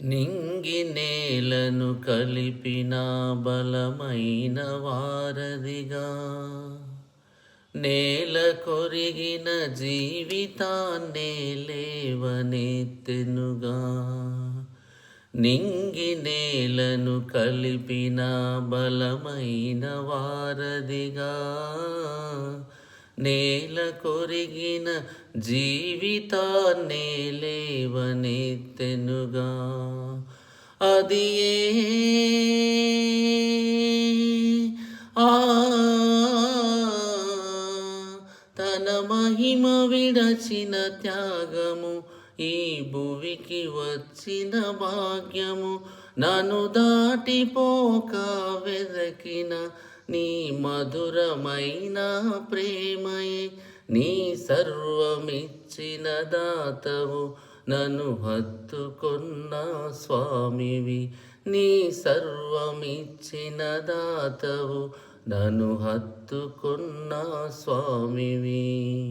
నింగి నేలను కలిపిన బలమైన వారధిగా, నేల కొరిగిన జీవితాన్నే లేవనెత్తెనుగా. నింగి నేలను కలిపిన బలమైన వారధిగా, నేల కొరిగిన జీవితాన్నే లేవనెత్తెనుగా. అది ఆ తన మహిమ విడచిన త్యాగము, ఈ భువికి వచ్చిన భాగ్యము. నన్ను దాటిపోక వెదకిన నీ మధురమైన ప్రేమయే, నీ సర్వమిచ్చిన దాతవు, నన్ను హత్తుకొన్న స్వామివి. నీ సర్వమిచ్చిన దాతవు, నన్ను హత్తుకొన్న స్వామివి.